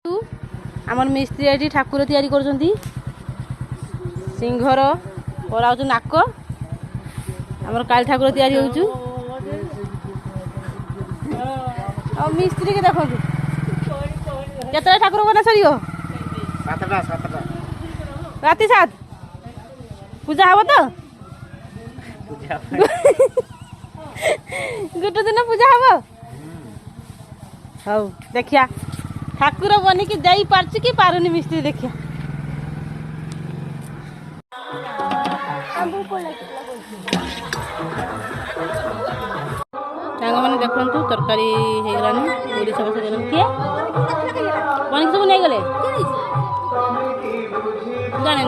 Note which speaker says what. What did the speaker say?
Speaker 1: आमर मिस्त्री ये ठाकुर तैयारी कर सिंहर कराऊ नाक आमर काली ठाकुर तैयारी हो मिस्त्री के देखो केतटा ठाकुर बना सर राति 7 पूजा हम तो गोटे दिन पूजा हम हौ देखिया ठाकुर बनिकी जाई पारछि कि पारुनी मिस्त्री देखिया सांग मैंने देखु तरकारी हो गलानी पूरी सब किए बनिक सब नहीं गले जाने